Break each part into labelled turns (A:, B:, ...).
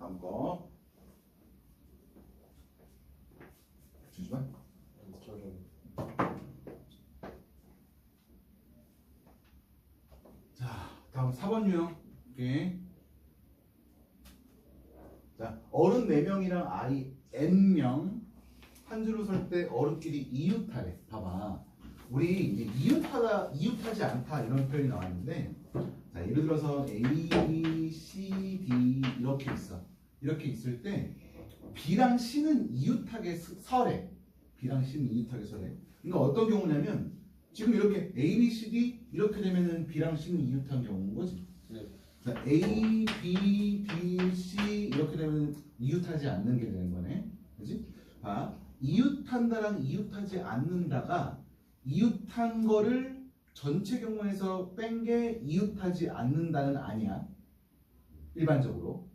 A: 다음 거. 잠시만. 자, 다음 4번 유형. 오케이. 자, 어른 4명이랑 아이 n명 한 줄로 설 때 어른끼리 이웃하래. 봐봐. 우리 이제 이웃하지 않다 이런 표현이 나왔는데, 자, 예를 들어서 A, B, C, D 이렇게 있어. 이렇게 있을 때 B랑 C는 이웃하게 서래. B랑 C는 이웃하게 서래. 그러니까 어떤 경우냐면 지금 이렇게 A, B, C, D 이렇게 되면은 B랑 C는 이웃한 경우인 거지.
B: 네.
A: 자, A, B, D, C 이렇게 되면 이웃하지 않는 게 되는 거네. 그지? 아, 이웃한다랑 이웃하지 않는다가 이웃한 거를 전체 경우에서 뺀 게 이웃하지 않는다는 아니야. 일반적으로.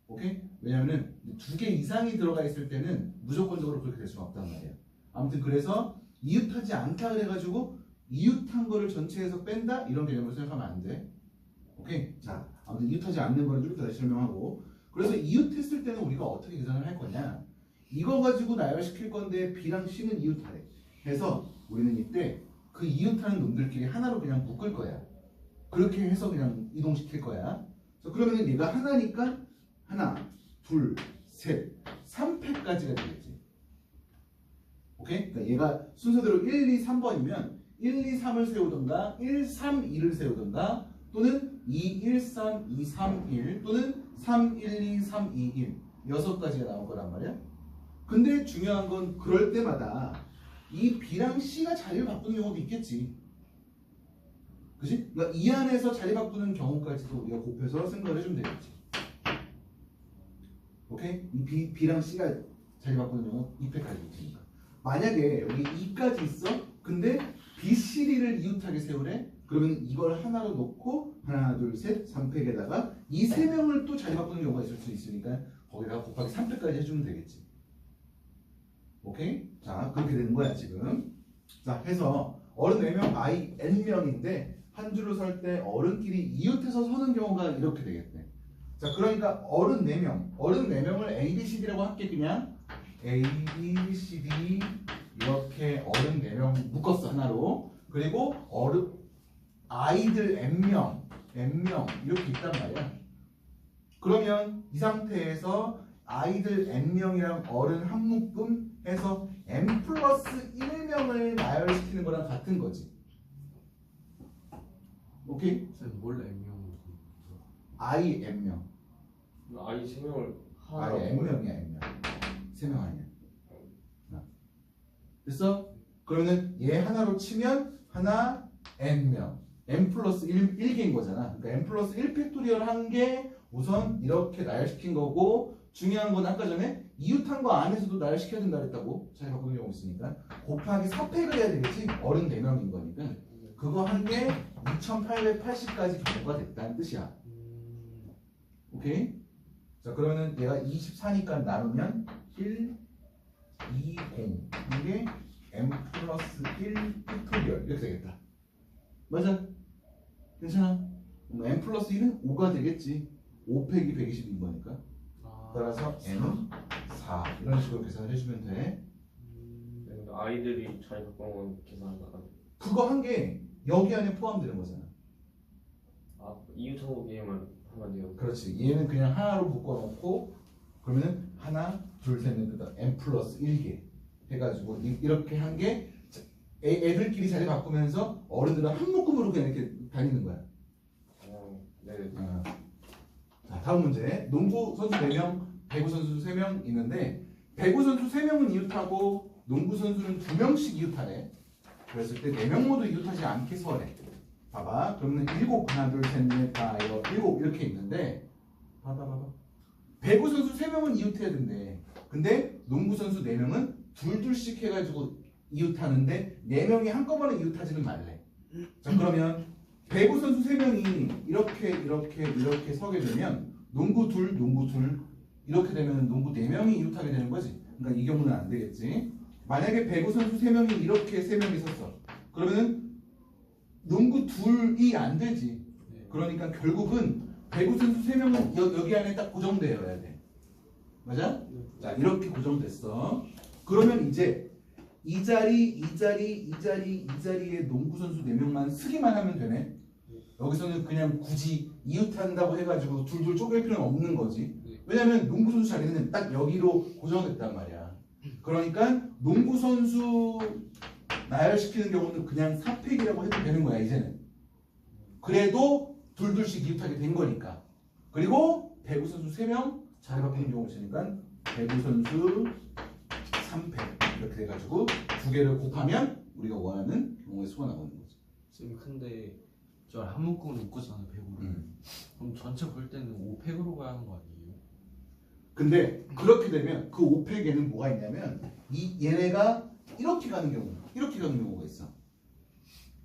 A: 오케이? 왜냐면은 2개 이상이 들어가 있을 때는 무조건적으로 그렇게 될 수는 없단 말이야. 아무튼 그래서 이웃하지 않다 그래가지고 이웃한 거를 전체에서 뺀다? 이런 개념으로 생각하면 안 돼. 오케이? 자, 아무튼 이웃하지 않는 거는 좀 다시 설명하고, 그래서 이웃했을 때는 우리가 어떻게 계산을 할 거냐? 이거 가지고 나열시킬 건데 B랑 C는 이웃하래. 해서 우리는 이때 그 이웃하는 놈들끼리 하나로 그냥 묶을 거야. 그렇게 해서 그냥 이동시킬 거야. 그러면은 얘가 하나니까 하나, 둘, 셋, 3패까지가 되겠지. 오케이? 그러니까 얘가 순서대로 1, 2, 3번이면 1, 2, 3을 세우던가 1, 3, 2를 세우던가 또는 2, 1, 3, 2, 3, 1 또는 3, 1, 2, 3, 2, 1 6가지가 나올 거란 말이야. 근데 중요한 건 그럴 때마다 이 B랑 C가 자리를 바꾸는 경우도 있겠지. 그치? 그러니까 이 안에서 자리 바꾸는 경우까지도 우리가 곱해서 생각을 해주면 되겠지. 오케이? 이 B랑 C가 자리 바꾸는 경우 2패까지 있으니까. 만약에 여기 2까지 있어? 근데 B, C, D를 이웃하게 세우래? 그러면 이걸 하나로 놓고 하나, 둘, 셋, 3팩에다가 이 3명을 또 자리 바꾸는 경우가 있을 수 있으니까 거기다가 곱하기 3팩까지 해주면 되겠지. 오케이? 자, 그렇게 되는 거야 지금. 자, 해서 어른 4명, 아이 n명인데 한 줄로 설 때 어른끼리 이웃해서 서는 경우가 이렇게 되겠네. 자, 그러니까 어른 4명을 A, B, C, D라고 할게. 그냥 A, B, C, D 이렇게 어른 4명 묶었어 하나로. 그리고 아이들 n명 이렇게 있단 말이야. 그러면 이 상태에서 아이들 n명이랑 어른 한 묶음 해서 n 플러스 1명을 나열시키는 거랑 같은 거지. 오케이?
B: 쌤, 뭘 M명?
A: I n명.
B: 아이 3명을
A: 아니 n명이야 n명. 3명 아니야. 됐어? 그러면 얘 하나로 치면 하나 n명. n 플러스 1개인 거잖아. 그러니까 n 플러스 1 팩토리얼 한 게 우선 이렇게 나열시킨 거고, 중요한 건 아까 전에 이웃한 거 안에서도 나열시켜야 된다 그랬다고. 자리 바꾸는 경우 있으니까 곱하기 4팩을 해야 되겠지. 어른 4명인 거니까 그거 한 게 2880까지 경우가 됐다는 뜻이야. 오케이? 자, 그러면 얘가 24니까 나누면 1, 2, 0 이게 m 플러스 1 팩토리얼 이렇게 되겠다. 맞아? 괜찮아? m 플러스 1은 5가 되겠지. 5 팩이 120인 거니까. 따라서 n은 4 이런 식으로 계산을 해주면 돼.
B: 아이들이 자리 바꾸는 건 계산하다가
A: 그거 한 게 여기 안에 포함되는 거잖아.
B: 아, 이웃하고 게임만 하면 돼요.
A: 그렇지. 얘는 그냥 하나로 묶어놓고 그러면은 하나, 둘, 셋, 넷, 다섯, n 플러스 1개 해가지고 이렇게 한 게 애들끼리 자리 바꾸면서 어른들은 한 묶음으로 그냥 이렇게 다니는 거야.
B: 네.
A: 자, 다음 문제. 농구 선수 4명, 배구 선수 3명 있는데 배구 선수 3명은 이웃하고 농구 선수는 2명씩 이웃하래. 그랬을 때 4명 모두 이웃하지 않게 서래. 봐봐. 그러면 7, 하나, 둘, 셋, 넷, 다, 7 이렇게 있는데 봐봐. 배구 선수 3명은 이웃해야 된대. 근데 농구 선수 4명은 둘씩 해가지고 이웃하는데 4명이 한꺼번에 이웃하지는 말래. 자, 그러면 배구 선수 3명이 이렇게 서게 되면 농구 둘 이렇게 되면 농구 4명이 이웃하게 되는 거지. 그러니까 이 경우는 안 되겠지. 만약에 배구 선수 3명이 이렇게 3명이 섰어. 그러면은 농구 둘이 안 되지. 그러니까 결국은 배구 선수 3명은 여기 안에 딱 고정되어야 돼. 맞아? 자, 이렇게 고정됐어. 그러면 이제 이 자리에 농구 선수 4명만 쓰기만 하면 되네. 여기서는 그냥 굳이 이웃한다고 해가지고 둘둘 쪼갤 필요는 없는 거지. 왜냐면 농구 선수 자리는 딱 여기로 고정됐단 말이야. 그러니까 농구 선수 나열시키는 경우는 그냥 4팩이라고 해도 되는 거야 이제는. 그래도 둘둘씩 이웃하게 된 거니까. 그리고 배구 선수 3명 자리 바뀌는 경우가 있으니까 배구 선수 3팩 이렇게 돼가지고 두 개를 곱하면 우리가 원하는 경우의 수가 나오는 거지.
C: 쌤 근데 저 한 묶음을 묶었잖아요 배구를. 그럼 전체 볼 때는 5팩으로 가야 하는 거 아니에요?
A: 근데 그렇게 되면 그 5팩에는 뭐가 있냐면 얘네가 이렇게 가는 경우가 있어.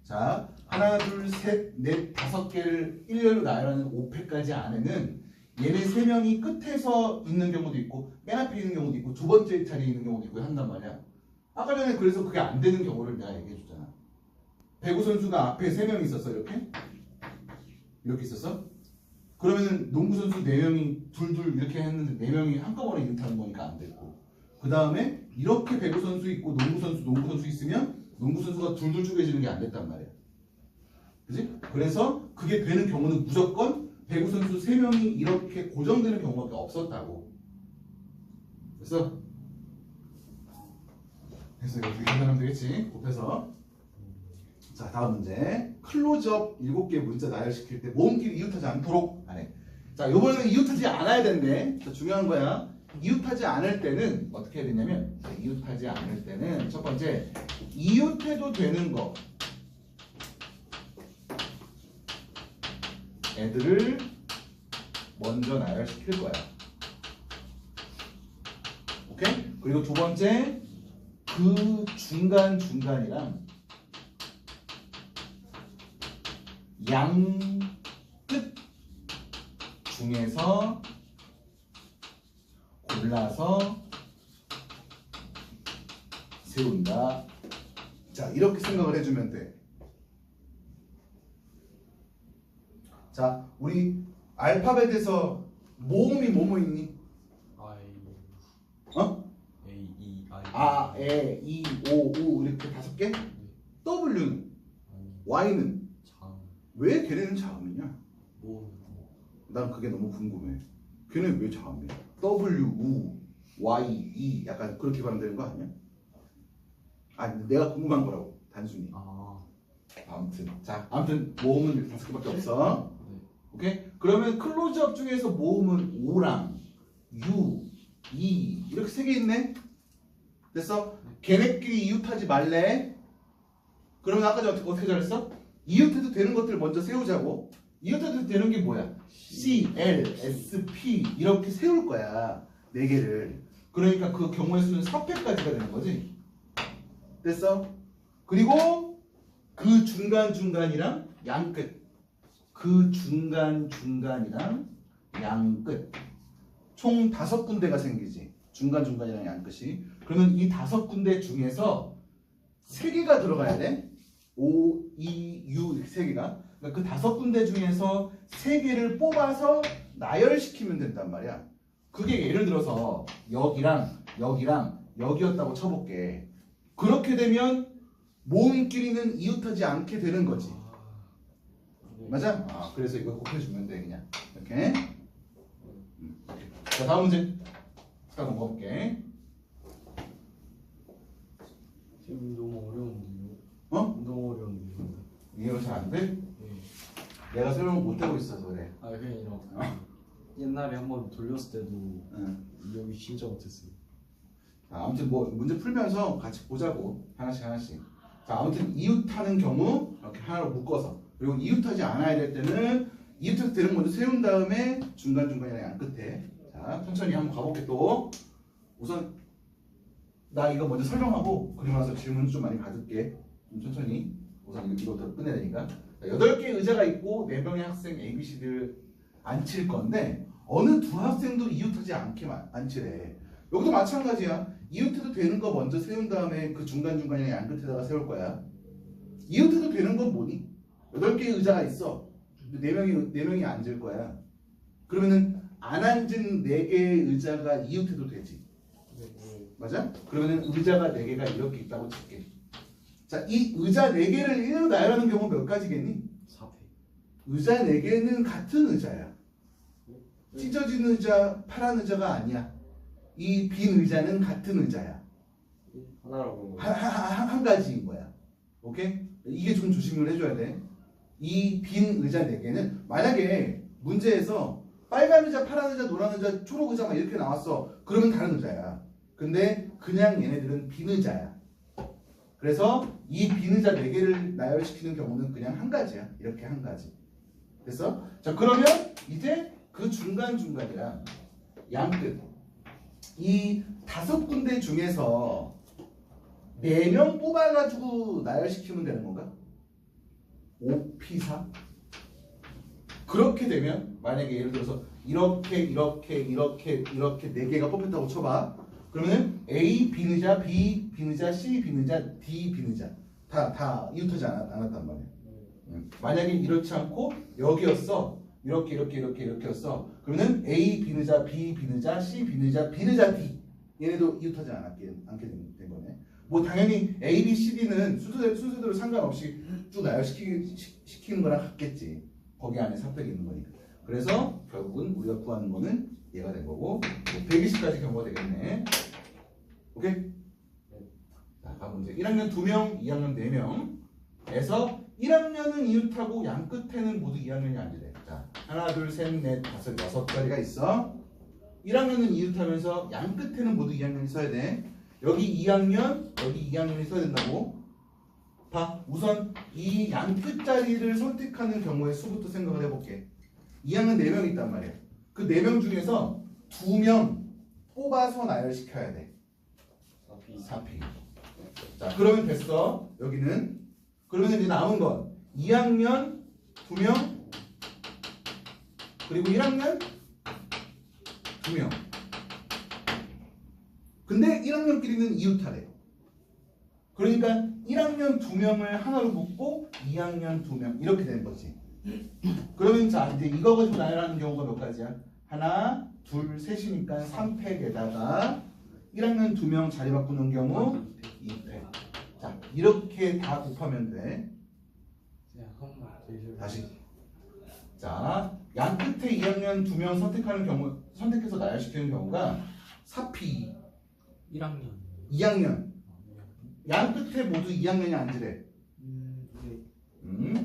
A: 자, 하나, 둘, 셋, 넷, 5개를 일렬로 나열하는 5팩까지 안에는 얘네 3명이 끝에서 있는 경우도 있고 맨 앞에 있는 경우도 있고 두 번째 자리에 있는 경우도 있고 한단 말이야. 아까 전에 그래서 그게 안 되는 경우를 내가 얘기해 줬잖아. 배구 선수가 앞에 3명 있었어. 이렇게 있었어. 그러면은 농구 선수 4명이 둘둘 이렇게 했는데 4명이 한꺼번에 이렇다는 거니까 안 됐고, 그 다음에 이렇게 배구 선수 있고 농구 선수 있으면 농구 선수가 둘둘 쪼개지는 게 안 됐단 말이야. 그지? 그래서 그게 되는 경우는 무조건 배구 선수 3명이 이렇게 고정되는 경우밖에 없었다고. 그래서 이렇게 계산하면 되겠지. 곱해서. 자, 다음 문제. 클로즈업 7개 문자 나열시킬 때 모음끼리 이웃하지 않도록 안해. 자, 요번에는 이웃하지 않아야 되는데, 자, 중요한 거야. 이웃하지 않을 때는 어떻게 해야 되냐면, 자, 이웃하지 않을 때는 첫 번째, 이웃해도 되는 거 애들을 먼저 나열시킬 거야. 오케이? 그리고 두 번째, 그 중간이랑 양 끝 중에서 골라서 세운다. 자, 이렇게 생각을 해주면 돼. 자, 우리 알파벳에서 모음이 뭐뭐 있니?
C: I,
A: 어?
C: A, E, I,
A: 아, 에, 이, 오, 우 이렇게 5개? W는? Y는?
C: 장,
A: 왜 걔네는 자음이냐?
C: 모,
A: 난 그게 너무 궁금해. 걔네 왜 자음이야? W, U, Y, E 약간 그렇게 발음되는 거 아니야? 아, 내가 궁금한 거라고 단순히. 아무튼 모음은 5개밖에 없어.
C: 네.
A: 오케이? 그러면 클로즈업 중에서 모음은 O랑 U, E 이렇게 3개 있네? 됐어? 걔네끼리 이웃하지 말래. 그러면 아까 전에 어떻게 잘했어? 이웃해도 되는 것들 먼저 세우자고. 이웃해도 되는 게 뭐야? C, L, S, P 이렇게 세울 거야. 4개를. 그러니까 그 경우의 수는 4패까지가 되는 거지. 됐어? 그리고 그 중간이랑 양끝. 그 중간이랑 양끝. 총 5군데가 생기지. 중간이랑 양끝이. 그러면 이 5군데 중에서 3개가 들어가야 돼. O, E, U 이렇게 3개가. 그러니까 그 5군데 중에서 3개를 뽑아서 나열시키면 된단 말이야. 그게 예를 들어서 여기랑 여기였다고 쳐볼게. 그렇게 되면 모음끼리는 이웃하지 않게 되는 거지. 맞아? 아, 그래서 이거 곱해주면 돼 그냥 이렇게. 자, 다음 문제 다음 넘어볼게.
C: 지금 너무 어려운데요.
A: 어?
C: 너무 어려운데요.
A: 이해가 잘 안 돼?
C: 네.
A: 내가 설명을 못하고 있어서 그래.
C: 아 그게 아니라 옛날에 한번 돌렸을 때도
A: 응.
C: 여기 진짜 못했어요.
A: 아무튼 뭐 문제 풀면서 같이 보자고. 하나씩. 자, 아무튼 이웃하는 경우 이렇게 하나로 묶어서, 그리고 이웃하지 않아야 될 때는 이웃해도 되는 거 먼저 세운 다음에 중간이랑 양 끝에. 자, 천천히 한번 가볼게. 또 우선 나 이거 먼저 설명하고 그리고 나서 질문 좀 많이 받을게. 좀 천천히. 우선 이거부터 끝내야 되니까. 8개 의자가 있고 4명의 학생 ABC를 앉힐 건데 어느 두 학생도 이웃하지 않지래. 여기도 마찬가지야. 이웃해도 되는 거 먼저 세운 다음에 그 중간이랑 양 끝에다가 세울 거야. 이웃해도 되는 건 뭐니? 8개의 의자가 있어. 4명이 앉을 거야. 그러면은 안 앉은 4개의 의자가 이웃해도 되지. 맞아? 그러면은 의자가 4개가 이렇게 있다고 칠게. 자, 이 의자 4개를 일로 나열하는 경우 몇 가지겠니?
C: 4회.
A: 의자 4개는 같은 의자야. 찢어진 의자, 파란 의자가 아니야. 이 빈 의자는 같은 의자야.
B: 하나라고 본
A: 한 가지인 거야. 오케이? 이게 좀 조심을 해줘야 돼. 이 빈 의자 4개는 만약에 문제에서 빨간 의자, 파란 의자, 노란 의자, 초록 의자 막 이렇게 나왔어. 그러면 다른 의자야. 근데 그냥 얘네들은 빈 의자야. 그래서 이 빈 의자 4개를 나열시키는 경우는 그냥 한 가지야. 이렇게 한 가지. 됐어? 자, 그러면 이제 그 중간중간이랑 양끝 이 5군데 중에서 4명 뽑아가지고 나열시키면 되는 건가? 5P4? 그렇게 되면 만약에 예를 들어서 이렇게 4개가 뽑혔다고 쳐봐. 그러면은 A 빈의자, B 빈의자, C 빈의자, D 빈의자 다 이웃하지 않았단 말이야. 만약에 이렇지 않고 여기였어. 이렇게였어. 그러면은 A 빈의자, B 빈의자, C 빈의자, 빈의자 D 얘네도 이웃하지 않게 된 거네. 뭐 당연히 A, B, C, D는 순서대로 상관없이 쭉 나열시키는 거랑 같겠지. 거기 안에 삽벽이 있는 거니까. 그래서 결국은 우리가 구하는 거는 얘가 된 거고 120까지 경우가 되겠네. 오케이? 자, 다음 문제. 1학년 2명, 2학년 4명에서 1학년은 이웃하고 양 끝에는 모두 2학년이 앉으래. 자, 하나, 둘, 셋, 넷, 다섯, 6자리가 있어. 1학년은 이웃하면서 양 끝에는 모두 2학년이 서야 돼. 여기 2학년, 여기 2학년이 서야 된다고. 봐, 우선 이 양 끝자리를 선택하는 경우의 수부터 생각을 해볼게. 2학년 4명 있단 말이야. 그 4명 중에서 2명 뽑아서 나열시켜야 돼. 4P. 자, 그러면 됐어. 여기는. 그러면 이제 남은 건 2학년 2명 그리고 1학년 2명. 근데 1학년끼리는 이웃하래. 그러니까 1학년 2명을 하나로 묶고 2학년 2명 이렇게 되는 거지. 그러면 자 이제 이거 가지고 나열하는 경우가 몇 가지야? 하나, 둘, 셋이니까 3팩에다가 1학년 2명 자리 바꾸는 경우 2팩. 자 이렇게 다 곱하면 돼. 다시. 자, 양 끝에 2학년 2명 선택해서 나열시키는 경우가 4P
C: 1학년.
A: 2학년. 양 끝에 모두 2학년이 앉으래.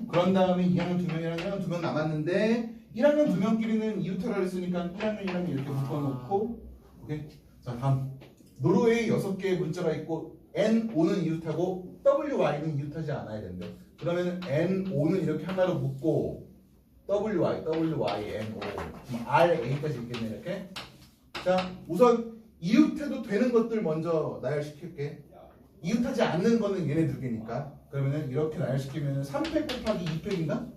A: 그런 다음에 2학년 2명이랑 1학년 2명 남았는데 1학년 2명끼리는 이웃하라 했으니까 1학년 이렇게 묶어놓고. 오케이? 자, 다음. 노르웨이 6개의 문자가 있고 N5는 이웃하고 WY는 이웃하지 않아야 된대. 그러면 N5는 이렇게 하나로 묶고 WY, N5 그럼 RA까지 있겠네 이렇게. 자, 우선 이웃해도 되는 것들 먼저 나열시킬게. 이웃하지 않는 거는 얘네 2개니까. 그러면은 이렇게 나열시키면 3팩 곱하기 2팩인가?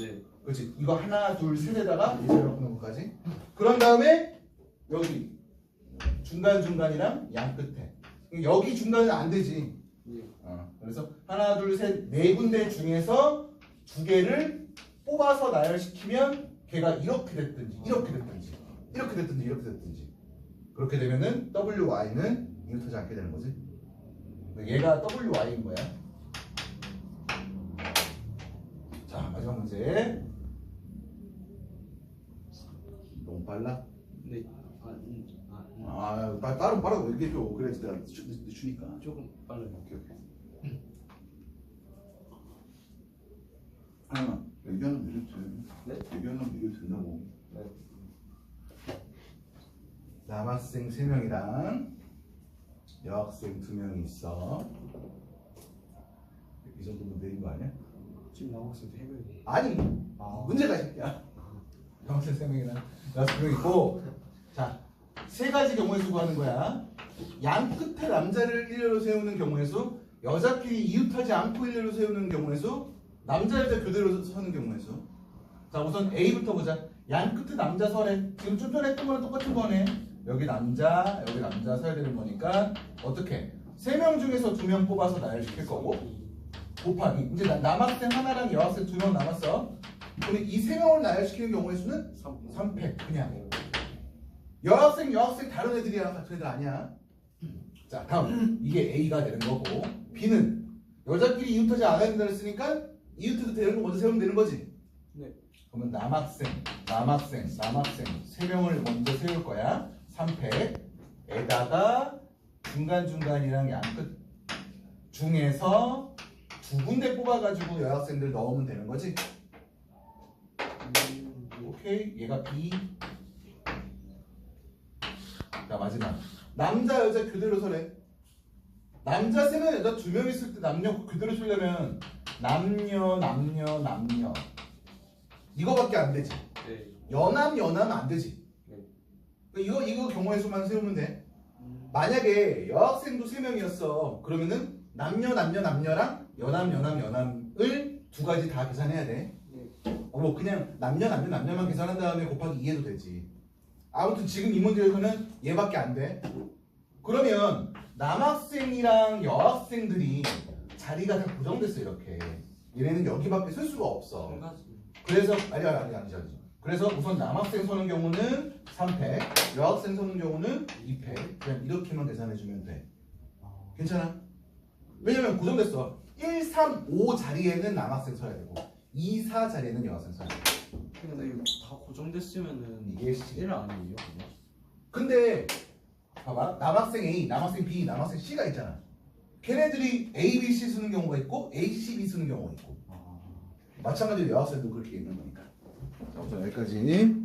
B: 네.
A: 그렇지. 이거 하나, 둘, 셋에다가 예제를 바꾸는 것까지. 그런 다음에 여기 중간중간이랑 양 끝에. 여기 중간은 안 되지. 그래서 하나, 둘, 셋, 4군데 중에서 2개를 뽑아서 나열시키면 걔가 이렇게 됐든지 이렇게 됐든지 이렇게 됐든지 이렇게 됐든지 그렇게 되면은 WY는 이웃하지 않게 되는 거지. 얘가 WY인 거야. 자, 마지막 문제. 너무 빨라?
C: 네.
A: 빠르고 얘기해줘. 그래야지 내가 늦추니까.
C: 조금 빨라요.
A: 오케이. 하나만 얘기하면 내려도 돼.
B: 네?
A: 얘기하면 내려도 된다고.
B: 네.
A: 남학생 3명이랑 여학생 2명이 있어. 이 정도면 내린 거 아니야?
C: 지금 남학생 3명이.
A: 아니 문제가 있야. 남학생 3명이랑 여학생 2명 있고. 자, 3가지 경우의 수 구하는 거야. 양 끝에 남자를 일렬로 세우는 경우의 수, 여자끼리 이웃하지 않고 일렬로 세우는 경우의 수, 남자 여자 교대로 서는 경우의 수. 자, 우선 A부터 보자. 양 끝에 남자 서래. 지금 좀 전에 했던 거랑 똑같은 거네. 여기 남자 서야 되는 거니까 어떻게? 3명 중에서 2명 뽑아서 나열시킬 거고 곱하기. 이제 남학생 하나랑 여학생 2명 남았어. 그러면 이 세 명을 나열시키는 경우의 수는 3패. 그냥 여학생 다른 애들이랑 같은 애들 아니야. 자, 다음 이게 A가 되는 거고, B는 여자끼리 이웃하지 않아야 된다 했으니까 이웃해도 되는 거 먼저 세우면 되는 거지.
C: 네.
A: 그러면 남학생 세 명을 먼저 세울 거야. 3패에다가 중간중간이랑 양끝 중에서 두 군데 뽑아가지고 여학생들 넣으면 되는 거지. 오케이, 얘가 B. 자, 마지막 남자 여자 그대로 서래. 남자 3명 여자 2명 있을 때 남녀 그대로 쓰려면 남녀 이거밖에 안 되지.
C: 네.
A: 연함 안 되지.
B: 네.
A: 이거 경우의 수만 세우면 돼. 만약에 여학생도 3명이었어. 그러면은 남녀랑 연함을 두 가지 다 계산해야 돼. 뭐 그냥 남녀만 계산한 다음에 곱하기 2 해도 되지. 아무튼 지금 이 문제에서는 얘밖에 안 돼. 그러면 남학생이랑 여학생들이 자리가 다 고정됐어. 이렇게 얘네는 여기밖에 쓸 수가 없어.
C: 한 가지.
A: 그래서 아니지. 그래서 우선 남학생 서는 경우는 3패, 여학생 서는 경우는 2패. 그냥 이렇게만 계산해주면 돼. 괜찮아? 왜냐면 고정됐어. 1, 3, 5 자리에는 남학생 서야 되고 2, 4 자리에는 여학생 서야 돼.
C: 근데 이거 다 고정됐으면은
A: 이게
C: 1 아니에요? 그냥?
A: 근데 봐봐, 남학생 A, 남학생 B, 남학생 C가 있잖아. 걔네들이 A, B, C 쓰는 경우가 있고 A, C, B 쓰는 경우가 있고, 마찬가지로 여학생도 그렇게 있는 거니까. 자, 우선 여기까지.